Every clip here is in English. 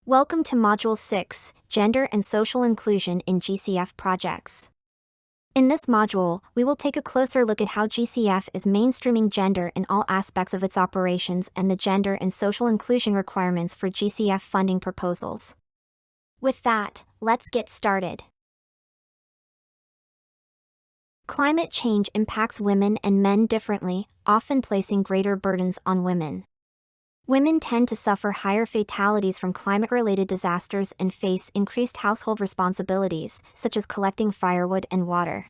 Welcome to Module 6, Gender and Social Inclusion in GCF Projects. In this module, we will take a closer look at how GCF is mainstreaming gender in all aspects of its operations and the gender and social inclusion requirements for GCF funding proposals. With that, let's get started. Climate change impacts women and men differently, often placing greater burdens on women. Women tend to suffer higher fatalities from climate-related disasters and face increased household responsibilities, such as collecting firewood and water.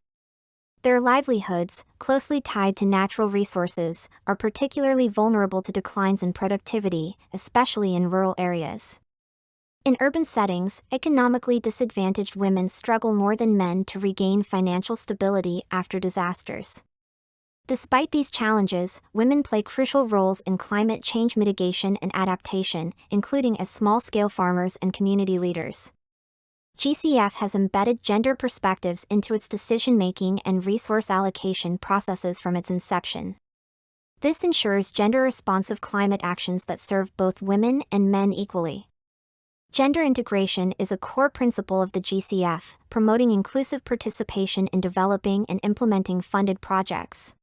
Their livelihoods, closely tied to natural resources, are particularly vulnerable to declines in productivity, especially in rural areas. In urban settings, economically disadvantaged women struggle more than men to regain financial stability after disasters. Despite these challenges, women play crucial roles in climate change mitigation and adaptation, including as small-scale farmers and community leaders. GCF has embedded gender perspectives into its decision-making and resource allocation processes from its inception. This ensures gender-responsive climate actions that serve both women and men equally. Gender integration is a core principle of the GCF, promoting inclusive participation in developing and implementing funded projects.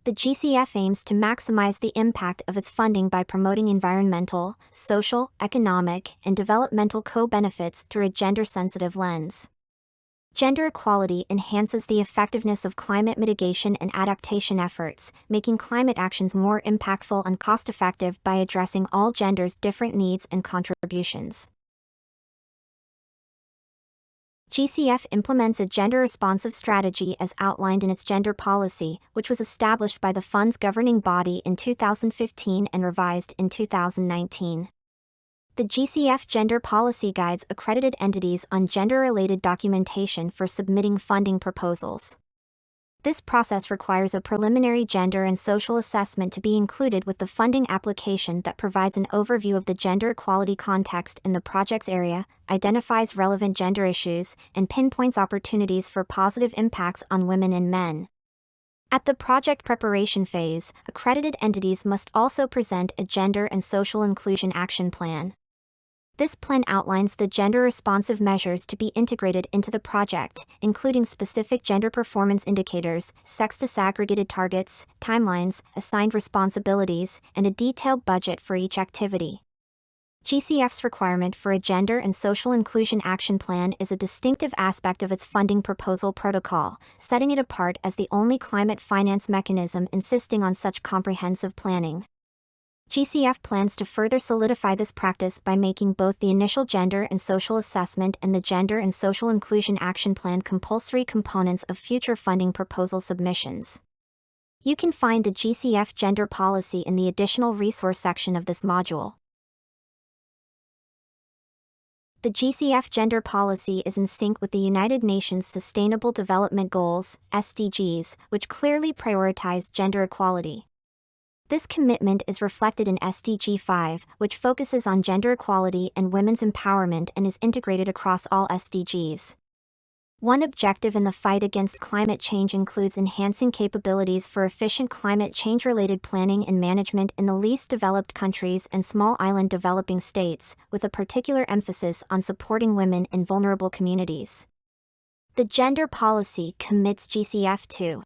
The GCF aims to maximize the impact of its funding by promoting environmental, social, economic, and developmental co-benefits through a gender-sensitive lens. Gender equality enhances the effectiveness of climate mitigation and adaptation efforts, making climate actions more impactful and cost-effective by addressing all genders' different needs and contributions. GCF implements a gender-responsive strategy as outlined in its gender policy, which was established by the fund's governing body in 2015 and revised in 2019. The GCF Gender Policy guides accredited entities on gender-related documentation for submitting funding proposals. This process requires a preliminary gender and social assessment to be included with the funding application that provides an overview of the gender equality context in the project's area, identifies relevant gender issues, and pinpoints opportunities for positive impacts on women and men. At the project preparation phase, accredited entities must also present a gender and social inclusion action plan. This plan outlines the gender-responsive measures to be integrated into the project, including specific gender performance indicators, sex-disaggregated targets, timelines, assigned responsibilities, and a detailed budget for each activity. GCF's requirement for a gender and social inclusion action plan is a distinctive aspect of its funding proposal protocol, setting it apart as the only climate finance mechanism insisting on such comprehensive planning. GCF plans to further solidify this practice by making both the initial gender and social assessment and the gender and social inclusion action plan compulsory components of future funding proposal submissions. You can find the GCF gender policy in the additional resource section of this module. The GCF gender policy is in sync with the United Nations Sustainable Development Goals, SDGs, which clearly prioritize gender equality. This commitment is reflected in SDG 5, which focuses on gender equality and women's empowerment and is integrated across all SDGs. One objective in the fight against climate change includes enhancing capabilities for efficient climate change-related planning and management in the least developed countries and small island developing states, with a particular emphasis on supporting women in vulnerable communities. The gender policy commits GCF to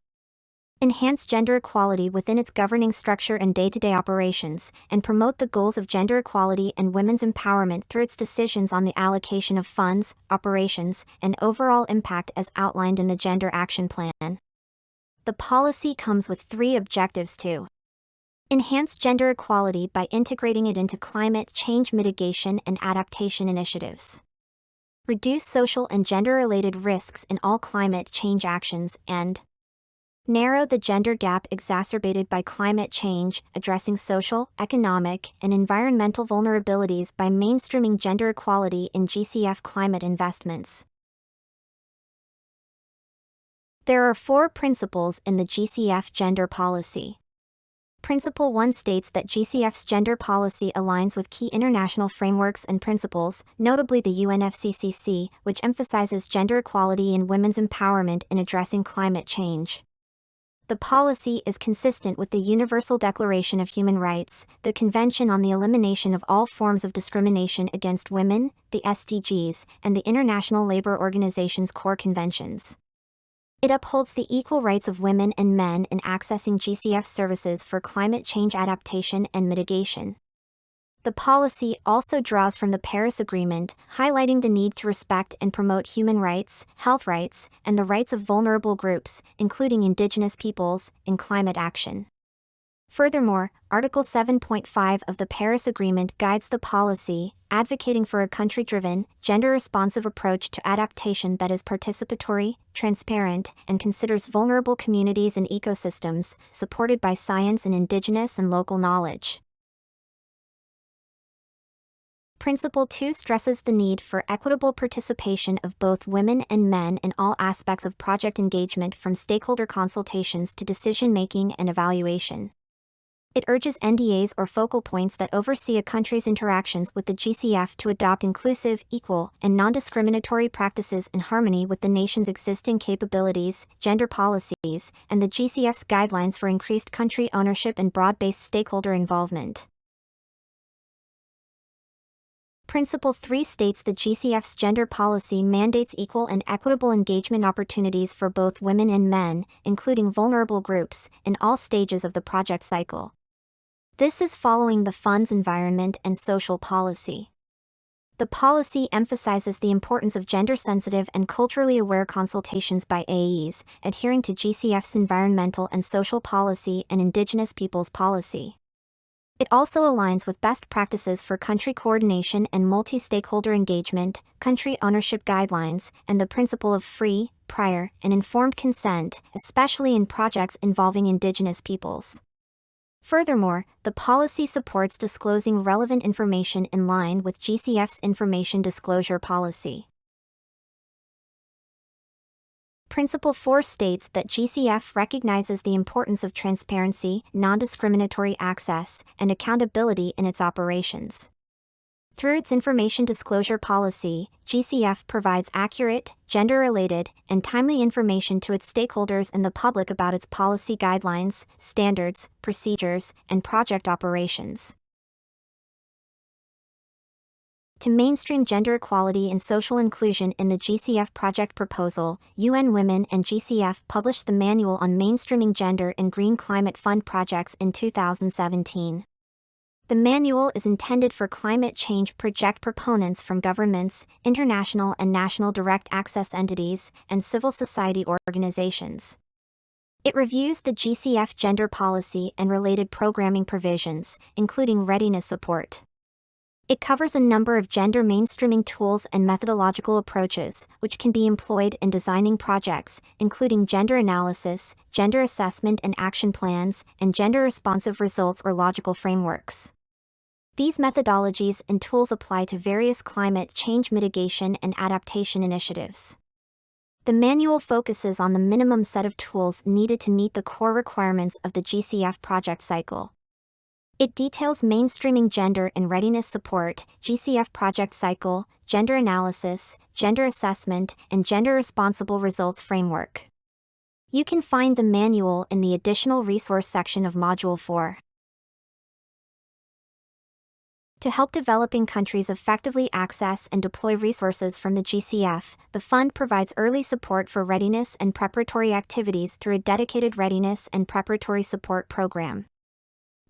enhance gender equality within its governing structure and day-to-day operations, and promote the goals of gender equality and women's empowerment through its decisions on the allocation of funds, operations, and overall impact as outlined in the Gender Action Plan. The policy comes with 3 objectives to enhance gender equality by integrating it into climate change mitigation and adaptation initiatives, reduce social and gender-related risks in all climate change actions, and narrow the gender gap exacerbated by climate change, addressing social, economic, and environmental vulnerabilities by mainstreaming gender equality in GCF climate investments. There are 4 principles in the GCF gender policy. Principle 1 states that GCF's gender policy aligns with key international frameworks and principles, notably the UNFCCC, which emphasizes gender equality and women's empowerment in addressing climate change. The policy is consistent with the Universal Declaration of Human Rights, the Convention on the Elimination of All Forms of Discrimination Against Women, the SDGs, and the International Labour Organization's core conventions. It upholds the equal rights of women and men in accessing GCF services for climate change adaptation and mitigation. The policy also draws from the Paris Agreement, highlighting the need to respect and promote human rights, health rights, and the rights of vulnerable groups, including indigenous peoples, in climate action. Furthermore, Article 7.5 of the Paris Agreement guides the policy, advocating for a country-driven, gender-responsive approach to adaptation that is participatory, transparent, and considers vulnerable communities and ecosystems, supported by science and indigenous and local knowledge. Principle 2 stresses the need for equitable participation of both women and men in all aspects of project engagement, from stakeholder consultations to decision-making and evaluation. It urges NDAs or focal points that oversee a country's interactions with the GCF to adopt inclusive, equal, and non-discriminatory practices in harmony with the nation's existing capabilities, gender policies, and the GCF's guidelines for increased country ownership and broad-based stakeholder involvement. Principle 3 states the GCF's gender policy mandates equal and equitable engagement opportunities for both women and men, including vulnerable groups, in all stages of the project cycle. This is following the fund's environment and social policy. The policy emphasizes the importance of gender-sensitive and culturally aware consultations by AEs, adhering to GCF's environmental and social policy and Indigenous peoples policy. It also aligns with best practices for country coordination and multi-stakeholder engagement, country ownership guidelines, and the principle of free, prior, and informed consent, especially in projects involving Indigenous peoples. Furthermore, the policy supports disclosing relevant information in line with GCF's information disclosure policy. Principle 4 states that GCF recognizes the importance of transparency, non-discriminatory access, and accountability in its operations. Through its information disclosure policy, GCF provides accurate, gender-related, and timely information to its stakeholders and the public about its policy guidelines, standards, procedures, and project operations. To mainstream gender equality and social inclusion in the GCF project proposal, UN Women and GCF published the Manual on Mainstreaming Gender in Green Climate Fund Projects in 2017. The manual is intended for climate change project proponents from governments, international and national direct access entities, and civil society organizations. It reviews the GCF gender policy and related programming provisions, including readiness support. It covers a number of gender mainstreaming tools and methodological approaches, which can be employed in designing projects, including gender analysis, gender assessment and action plans, and gender-responsive results or logical frameworks. These methodologies and tools apply to various climate change mitigation and adaptation initiatives. The manual focuses on the minimum set of tools needed to meet the core requirements of the GCF project cycle. It details mainstreaming gender and readiness support, GCF project cycle, gender analysis, gender assessment, and gender-responsible results framework. You can find the manual in the additional resource section of Module 4. To help developing countries effectively access and deploy resources from the GCF, the fund provides early support for readiness and preparatory activities through a dedicated readiness and preparatory support program.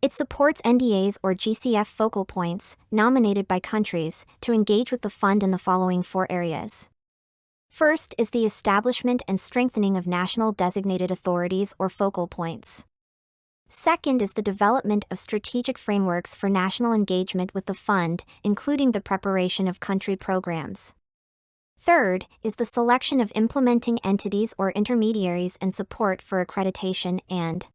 It supports NDAs or GCF focal points, nominated by countries, to engage with the fund in the following 4 areas. First is the establishment and strengthening of national designated authorities or focal points. Second is the development of strategic frameworks for national engagement with the fund, including the preparation of country programs. Third is the selection of implementing entities or intermediaries and support for accreditation and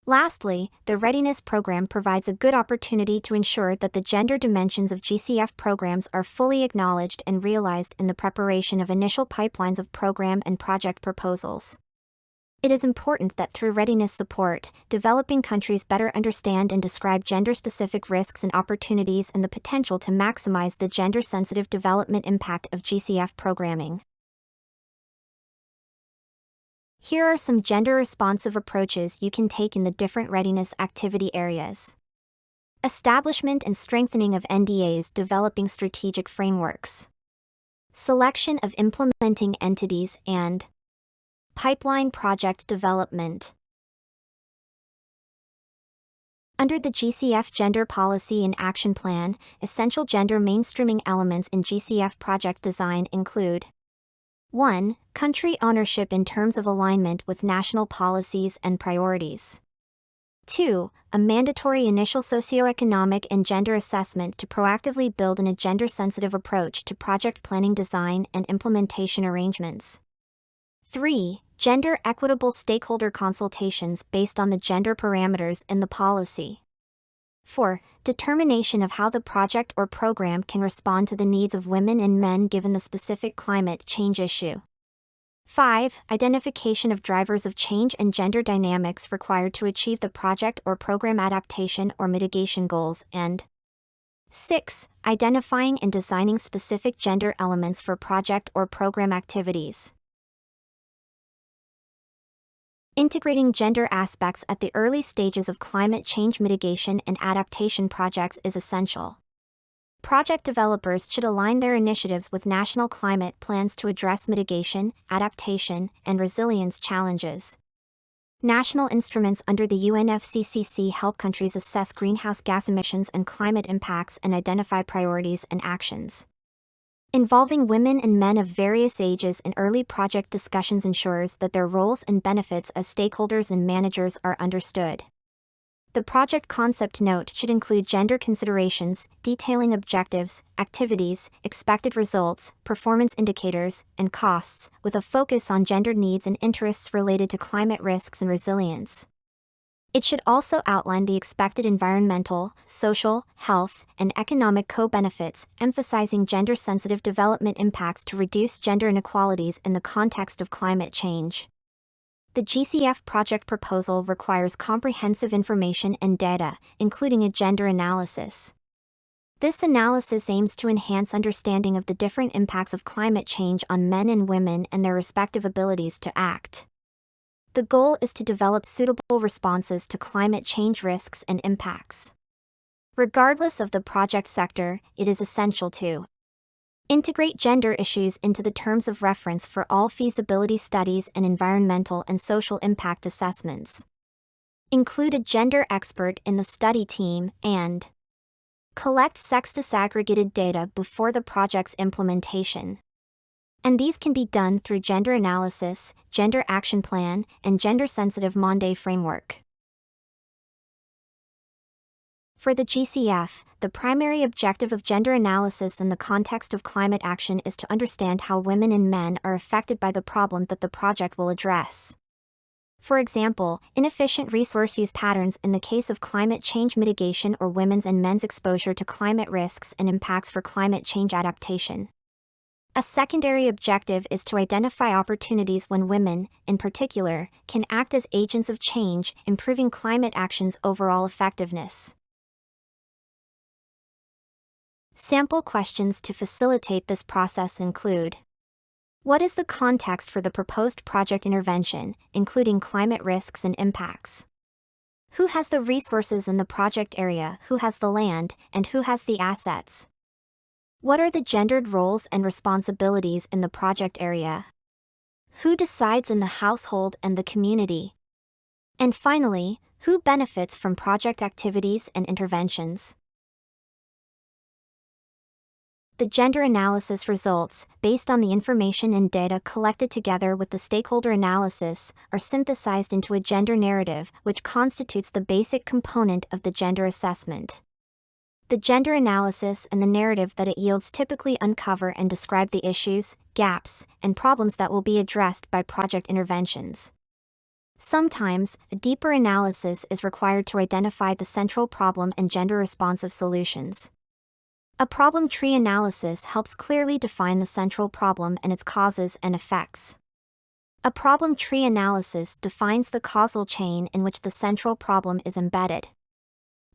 lastly, the Readiness Program provides a good opportunity to ensure that the gender dimensions of GCF programs are fully acknowledged and realized in the preparation of initial pipelines of program and project proposals. It is important that through readiness support, developing countries better understand and describe gender-specific risks and opportunities and the potential to maximize the gender-sensitive development impact of GCF programming. Here are some gender-responsive approaches you can take in the different readiness activity areas. Establishment and strengthening of NDAs, developing strategic frameworks. Selection of implementing entities and pipeline project development. Under the GCF Gender Policy and Action Plan, essential gender mainstreaming elements in GCF project design include 1. Country ownership in terms of alignment with national policies and priorities. 2. A mandatory initial socioeconomic and gender assessment to proactively build in a gender-sensitive approach to project planning design and implementation arrangements. 3. Gender equitable stakeholder consultations based on the gender parameters in the policy. 4. Determination of how the project or program can respond to the needs of women and men given the specific climate change issue. 5. Identification of drivers of change and gender dynamics required to achieve the project or program adaptation or mitigation goals. And 6. Identifying and designing specific gender elements for project or program activities. Integrating gender aspects at the early stages of climate change mitigation and adaptation projects is essential. Project developers should align their initiatives with national climate plans to address mitigation, adaptation, and resilience challenges. National instruments under the UNFCCC help countries assess greenhouse gas emissions and climate impacts and identify priorities and actions. Involving women and men of various ages in early project discussions ensures that their roles and benefits as stakeholders and managers are understood. The project concept note should include gender considerations, detailing objectives, activities, expected results, performance indicators, and costs, with a focus on gender needs and interests related to climate risks and resilience. It should also outline the expected environmental, social, health, and economic co-benefits, emphasizing gender-sensitive development impacts to reduce gender inequalities in the context of climate change. The GCF project proposal requires comprehensive information and data, including a gender analysis. This analysis aims to enhance understanding of the different impacts of climate change on men and women and their respective abilities to act. The goal is to develop suitable responses to climate change risks and impacts. Regardless of the project sector, it is essential to integrate gender issues into the terms of reference for all feasibility studies and environmental and social impact assessments. Include a gender expert in the study team and collect sex disaggregated data before the project's implementation. And these can be done through gender analysis, gender action plan, and gender-sensitive Monday framework. For the GCF, the primary objective of gender analysis in the context of climate action is to understand how women and men are affected by the problem that the project will address. For example, inefficient resource use patterns in the case of climate change mitigation or women's and men's exposure to climate risks and impacts for climate change adaptation. A secondary objective is to identify opportunities when women, in particular, can act as agents of change, improving climate action's overall effectiveness. Sample questions to facilitate this process include: what is the context for the proposed project intervention, including climate risks and impacts? Who has the resources in the project area, who has the land, and who has the assets? What are the gendered roles and responsibilities in the project area? Who decides in the household and the community? And finally, who benefits from project activities and interventions? The gender analysis results, based on the information and data collected together with the stakeholder analysis, are synthesized into a gender narrative, which constitutes the basic component of the gender assessment. The gender analysis and the narrative that it yields typically uncover and describe the issues, gaps, and problems that will be addressed by project interventions. Sometimes, a deeper analysis is required to identify the central problem and gender-responsive solutions. A problem tree analysis helps clearly define the central problem and its causes and effects. A problem tree analysis defines the causal chain in which the central problem is embedded.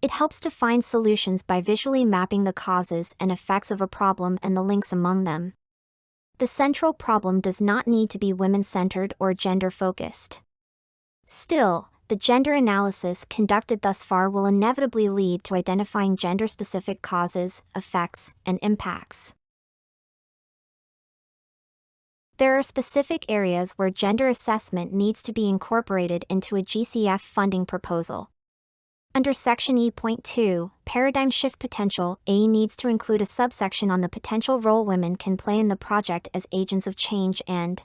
It helps to find solutions by visually mapping the causes and effects of a problem and the links among them. The central problem does not need to be women-centered or gender-focused. Still, the gender analysis conducted thus far will inevitably lead to identifying gender-specific causes, effects, and impacts. There are specific areas where gender assessment needs to be incorporated into a GCF funding proposal. Under Section E.2, Paradigm Shift Potential, A needs to include a subsection on the potential role women can play in the project as agents of change, and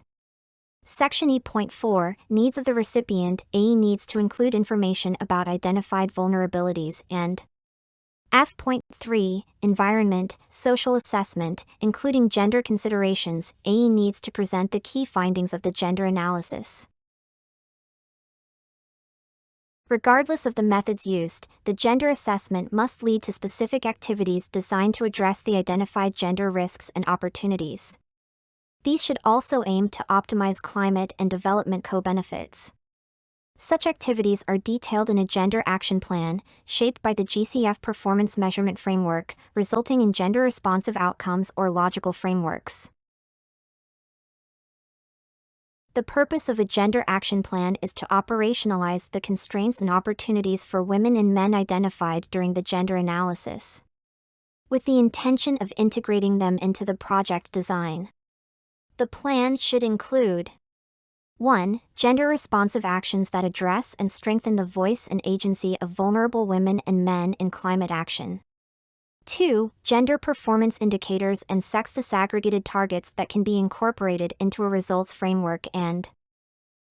Section E.4, Needs of the recipient, A needs to include information about identified vulnerabilities, and F.3, Environment, Social Assessment, including gender considerations, A needs to present the key findings of the gender analysis. Regardless of the methods used, the gender assessment must lead to specific activities designed to address the identified gender risks and opportunities. These should also aim to optimize climate and development co-benefits. Such activities are detailed in a Gender Action Plan, shaped by the GCF Performance Measurement Framework, resulting in gender-responsive outcomes or logical frameworks. The purpose of a Gender Action Plan is to operationalize the constraints and opportunities for women and men identified during the gender analysis, with the intention of integrating them into the project design. The plan should include 1. Gender-responsive actions that address and strengthen the voice and agency of vulnerable women and men in climate action. 2. Gender performance indicators and sex-disaggregated targets that can be incorporated into a results framework, and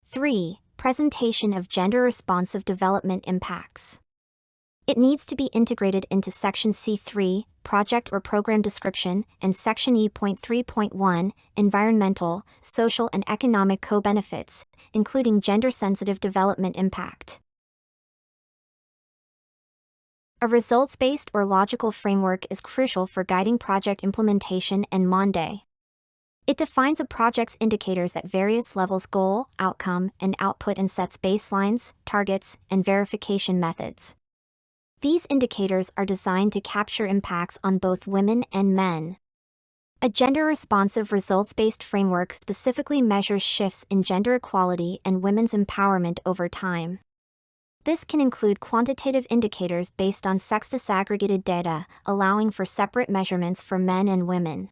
3. Presentation of gender-responsive development impacts. It needs to be integrated into Section C3, Project or Program Description, and Section E.3.1, Environmental, Social and Economic Co-benefits, including gender-sensitive development impact. A results-based or logical framework is crucial for guiding project implementation and Monday. It defines a project's indicators at various levels: goal, outcome, and output, and sets baselines, targets, and verification methods. These indicators are designed to capture impacts on both women and men. A gender-responsive results-based framework specifically measures shifts in gender equality and women's empowerment over time. This can include quantitative indicators based on sex-disaggregated data, allowing for separate measurements for men and women.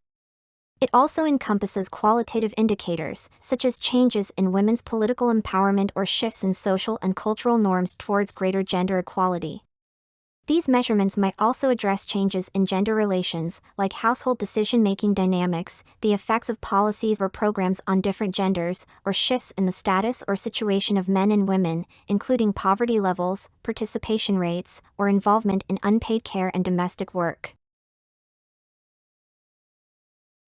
It also encompasses qualitative indicators, such as changes in women's political empowerment or shifts in social and cultural norms towards greater gender equality. These measurements might also address changes in gender relations, like household decision-making dynamics, the effects of policies or programs on different genders, or shifts in the status or situation of men and women, including poverty levels, participation rates, or involvement in unpaid care and domestic work.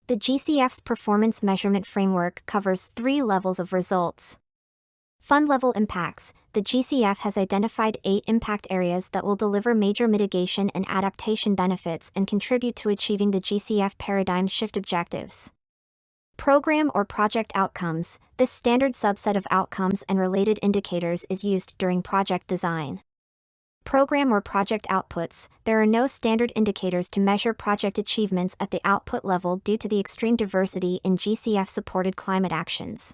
The GCF's performance measurement framework covers 3 levels of results. Fund-level impacts. The GCF has identified 8 impact areas that will deliver major mitigation and adaptation benefits and contribute to achieving the GCF paradigm shift objectives. Program or project outcomes. This standard subset of outcomes and related indicators is used during project design. Program or project outputs. There are no standard indicators to measure project achievements at the output level due to the extreme diversity in GCF-supported climate actions.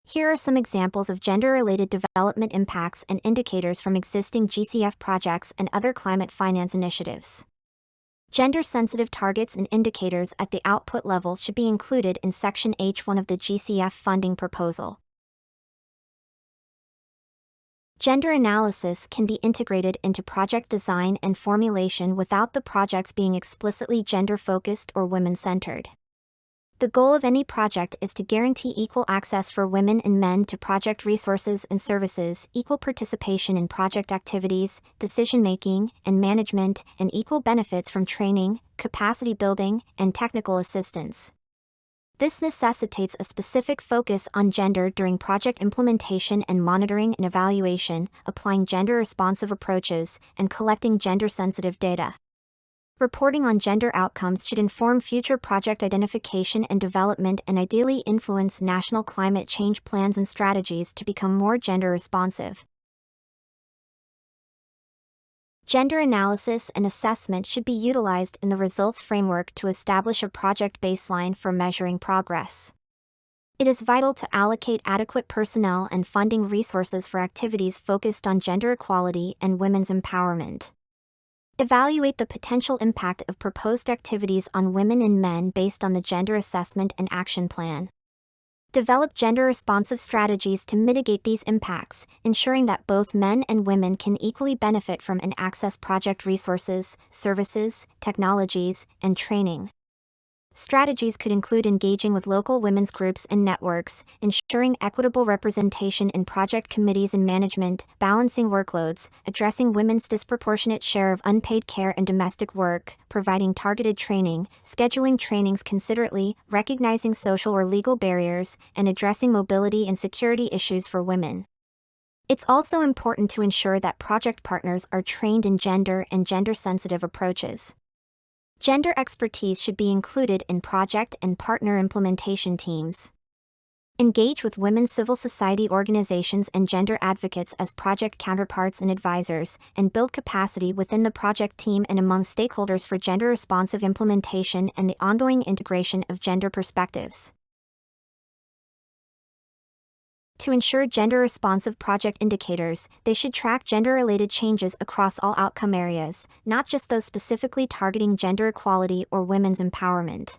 Here are some examples of gender-related development impacts and indicators from existing GCF projects and other climate finance initiatives. Gender-sensitive targets and indicators at the output level should be included in Section H1 of the GCF funding proposal. Gender analysis can be integrated into project design and formulation without the projects being explicitly gender-focused or women-centered. The goal of any project is to guarantee equal access for women and men to project resources and services, equal participation in project activities, decision-making, and management, and equal benefits from training, capacity building, and technical assistance. This necessitates a specific focus on gender during project implementation and monitoring and evaluation, applying gender-responsive approaches, and collecting gender-sensitive data. Reporting on gender outcomes should inform future project identification and development and ideally influence national climate change plans and strategies to become more gender responsive. Gender analysis and assessment should be utilized in the results framework to establish a project baseline for measuring progress. It is vital to allocate adequate personnel and funding resources for activities focused on gender equality and women's empowerment. Evaluate the potential impact of proposed activities on women and men based on the gender assessment and action plan. Develop gender-responsive strategies to mitigate these impacts, ensuring that both men and women can equally benefit from and access project resources, services, technologies, and training. Strategies could include engaging with local women's groups and networks, ensuring equitable representation in project committees and management, balancing workloads, addressing women's disproportionate share of unpaid care and domestic work, providing targeted training, scheduling trainings considerately, recognizing social or legal barriers, and addressing mobility and security issues for women. It's also important to ensure that project partners are trained in gender and gender-sensitive approaches. Gender expertise should be included in project and partner implementation teams. Engage with women's civil society organizations and gender advocates as project counterparts and advisors, and build capacity within the project team and among stakeholders for gender-responsive implementation and the ongoing integration of gender perspectives. To ensure gender-responsive project indicators, they should track gender-related changes across all outcome areas, not just those specifically targeting gender equality or women's empowerment.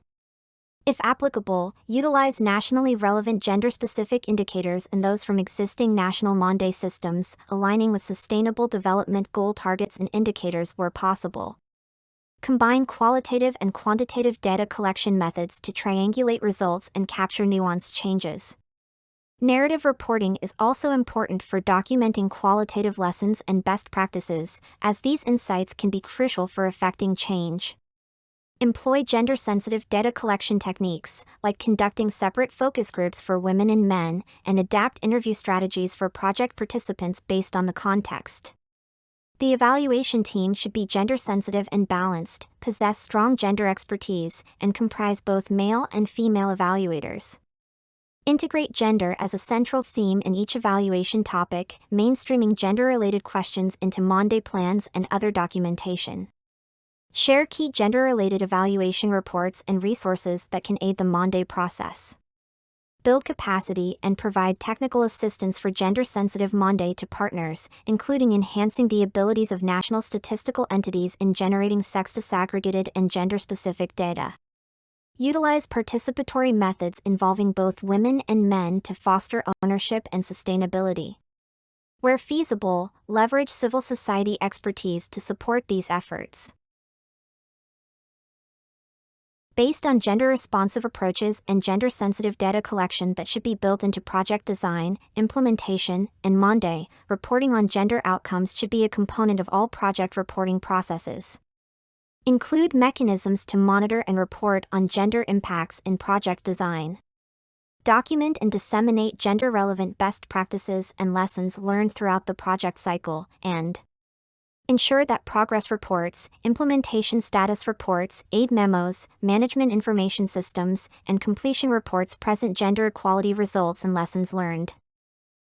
If applicable, utilize nationally relevant gender-specific indicators and those from existing national Monday systems, aligning with Sustainable Development Goal targets and indicators where possible. Combine qualitative and quantitative data collection methods to triangulate results and capture nuanced changes. Narrative reporting is also important for documenting qualitative lessons and best practices, as these insights can be crucial for effecting change. Employ gender-sensitive data collection techniques, like conducting separate focus groups for women and men, and adapt interview strategies for project participants based on the context. The evaluation team should be gender-sensitive and balanced, possess strong gender expertise, and comprise both male and female evaluators. Integrate gender as a central theme in each evaluation topic, mainstreaming gender-related questions into Monday plans and other documentation. Share key gender-related evaluation reports and resources that can aid the Monday process. Build capacity and provide technical assistance for gender-sensitive Monday to partners, including enhancing the abilities of national statistical entities in generating sex-disaggregated and gender-specific data. Utilize participatory methods involving both women and men to foster ownership and sustainability. Where feasible, leverage civil society expertise to support these efforts. Based on gender-responsive approaches and gender-sensitive data collection that should be built into project design, implementation, and Monday, reporting on gender outcomes should be a component of all project reporting processes. Include mechanisms to monitor and report on gender impacts in project design. Document and disseminate gender-relevant best practices and lessons learned throughout the project cycle, and ensure that progress reports, implementation status reports, aid memos, management information systems, and completion reports present gender equality results and lessons learned.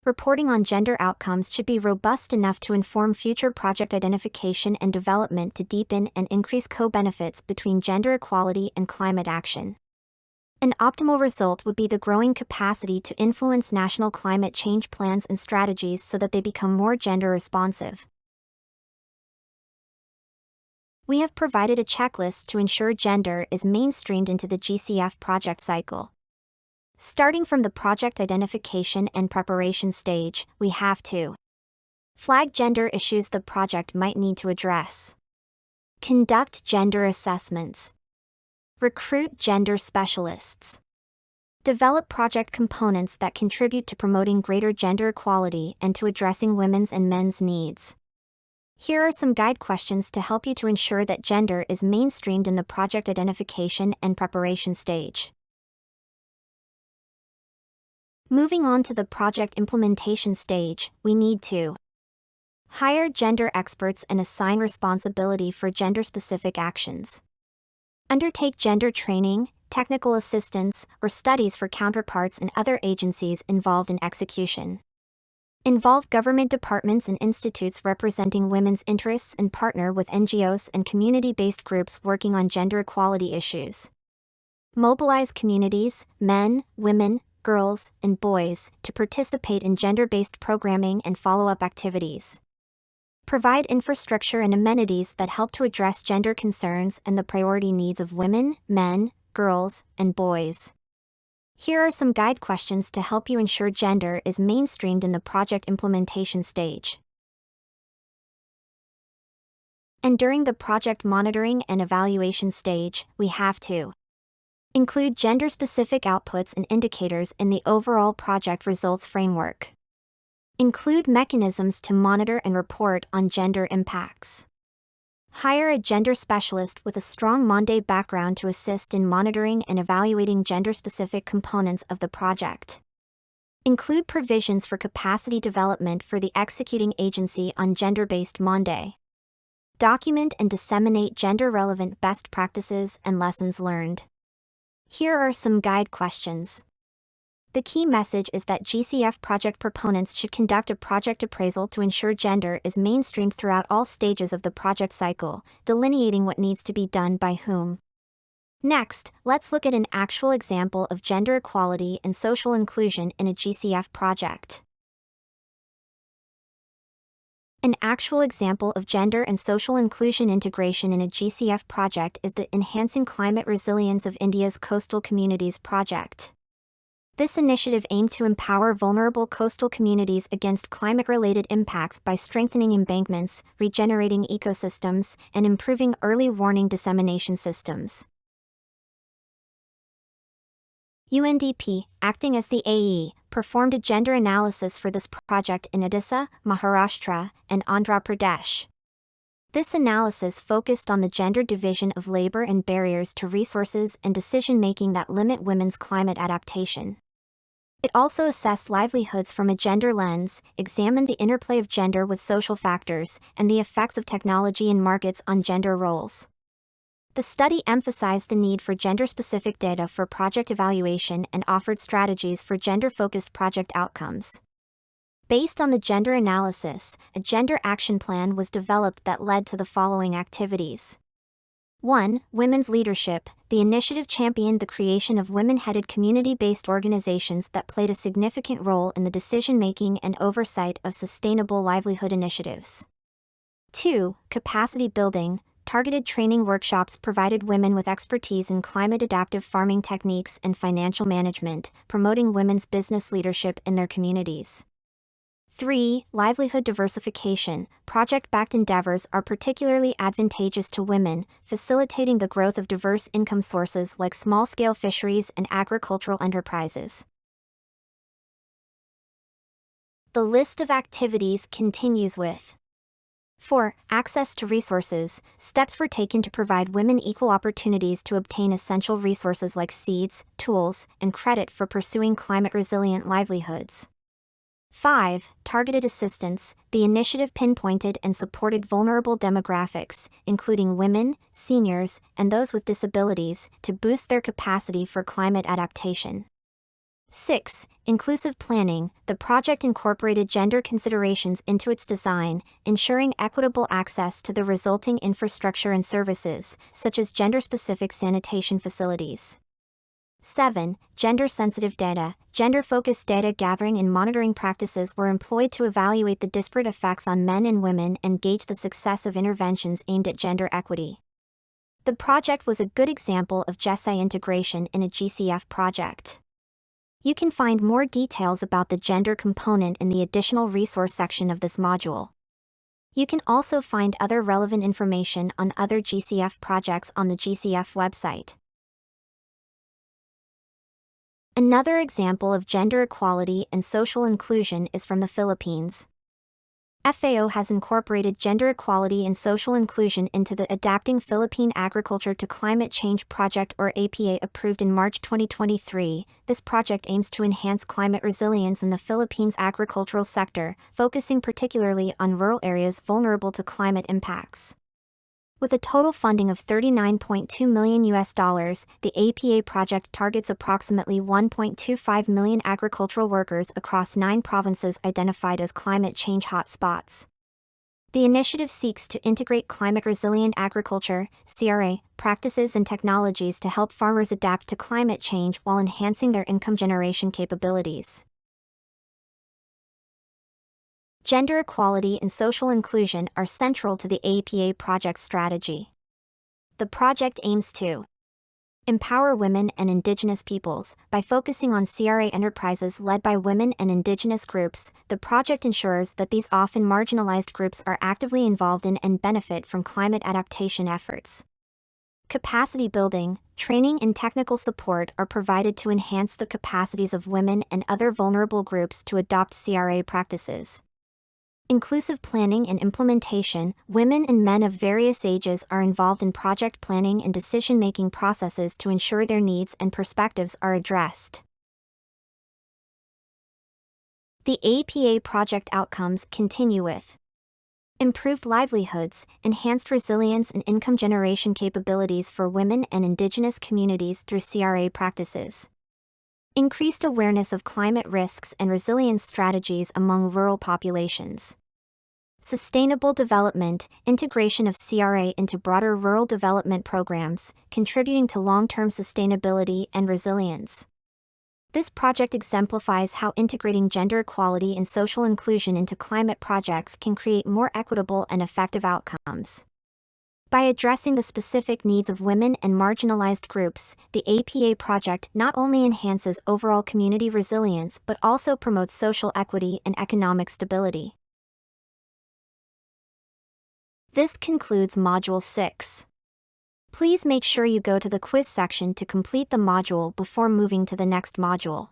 Reporting on gender outcomes should be robust enough to inform future project identification and development to deepen and increase co-benefits between gender equality and climate action. An optimal result would be the growing capacity to influence national climate change plans and strategies so that they become more gender responsive. We have provided a checklist to ensure gender is mainstreamed into the GCF project cycle. Starting from the project identification and preparation stage, we have to flag gender issues the project might need to address, conduct gender assessments, recruit gender specialists, develop project components that contribute to promoting greater gender equality and to addressing women's and men's needs. Here are some guide questions to help you to ensure that gender is mainstreamed in the project identification and preparation stage. Moving on to the project implementation stage, we need to hire gender experts and assign responsibility for gender-specific actions. Undertake gender training, technical assistance, or studies for counterparts in other agencies involved in execution. Involve government departments and institutes representing women's interests and partner with NGOs and community-based groups working on gender equality issues. Mobilize communities, men, women, girls, and boys, to participate in gender-based programming and follow-up activities. Provide infrastructure and amenities that help to address gender concerns and the priority needs of women, men, girls, and boys. Here are some guide questions to help you ensure gender is mainstreamed in the project implementation stage. And during the project monitoring and evaluation stage, we have to include gender-specific outputs and indicators in the overall project results framework. Include mechanisms to monitor and report on gender impacts. Hire a gender specialist with a strong Monday background to assist in monitoring and evaluating gender-specific components of the project. Include provisions for capacity development for the executing agency on gender-based Monday. Document and disseminate gender-relevant best practices and lessons learned. Here are some guide questions. The key message is that GCF project proponents should conduct a project appraisal to ensure gender is mainstreamed throughout all stages of the project cycle, delineating what needs to be done by whom. Next, let's look at an actual example of gender equality and social inclusion in a GCF project. An actual example of gender and social inclusion integration in a GCF project is the Enhancing Climate Resilience of India's Coastal Communities project. This initiative aimed to empower vulnerable coastal communities against climate-related impacts by strengthening embankments, regenerating ecosystems, and improving early warning dissemination systems. UNDP, acting as the AE, performed a gender analysis for this project in Odisha, Maharashtra, and Andhra Pradesh. This analysis focused on the gender division of labor and barriers to resources and decision-making that limit women's climate adaptation. It also assessed livelihoods from a gender lens, examined the interplay of gender with social factors, and the effects of technology and markets on gender roles. The study emphasized the need for gender-specific data for project evaluation and offered strategies for gender-focused project outcomes. Based on the gender analysis, a gender action plan was developed that led to the following activities. 1. Women's leadership. The initiative championed the creation of women-headed community-based organizations that played a significant role in the decision-making and oversight of sustainable livelihood initiatives. 2. Capacity building. Targeted training workshops provided women with expertise in climate-adaptive farming techniques and financial management, promoting women's business leadership in their communities. 3. Livelihood diversification. Project-backed endeavors are particularly advantageous to women, facilitating the growth of diverse income sources like small-scale fisheries and agricultural enterprises. The list of activities continues with 4. Access to resources. Steps were taken to provide women equal opportunities to obtain essential resources like seeds, tools, and credit for pursuing climate-resilient livelihoods. 5. Targeted assistance. The initiative pinpointed and supported vulnerable demographics, including women, seniors, and those with disabilities, to boost their capacity for climate adaptation. 6. Inclusive planning. The project incorporated gender considerations into its design, ensuring equitable access to the resulting infrastructure and services, such as gender-specific sanitation facilities. 7. Gender-sensitive data. Gender-focused data gathering and monitoring practices were employed to evaluate the disparate effects on men and women and gauge the success of interventions aimed at gender equity. The project was a good example of GESI integration in a GCF project. You can find more details about the gender component in the additional resource section of this module. You can also find other relevant information on other GCF projects on the GCF website. Another example of gender equality and social inclusion is from the Philippines. FAO has incorporated gender equality and social inclusion into the Adapting Philippine Agriculture to Climate Change Project, or APA, approved in March 2023. This project aims to enhance climate resilience in the Philippines' agricultural sector, focusing particularly on rural areas vulnerable to climate impacts. With a total funding of $39.2 million US, the APA project targets approximately 1.25 million agricultural workers across 9 provinces identified as climate change hotspots. The initiative seeks to integrate climate-resilient agriculture (CRA) practices and technologies to help farmers adapt to climate change while enhancing their income generation capabilities. Gender equality and social inclusion are central to the APA project's strategy. The project aims to empower women and Indigenous peoples. By focusing on CRA enterprises led by women and Indigenous groups, the project ensures that these often marginalized groups are actively involved in and benefit from climate adaptation efforts. Capacity building, training and technical support are provided to enhance the capacities of women and other vulnerable groups to adopt CRA practices. Inclusive planning and implementation. Women and men of various ages are involved in project planning and decision-making processes to ensure their needs and perspectives are addressed. The APA project outcomes continue with improved livelihoods, enhanced resilience and income generation capabilities for women and Indigenous communities through CRA practices. Increased awareness of climate risks and resilience strategies among rural populations. Sustainable development, integration of CRA into broader rural development programs, contributing to long-term sustainability and resilience. This project exemplifies how integrating gender equality and social inclusion into climate projects can create more equitable and effective outcomes. By addressing the specific needs of women and marginalized groups, the APA project not only enhances overall community resilience but also promotes social equity and economic stability. This concludes Module 6. Please make sure you go to the quiz section to complete the module before moving to the next module.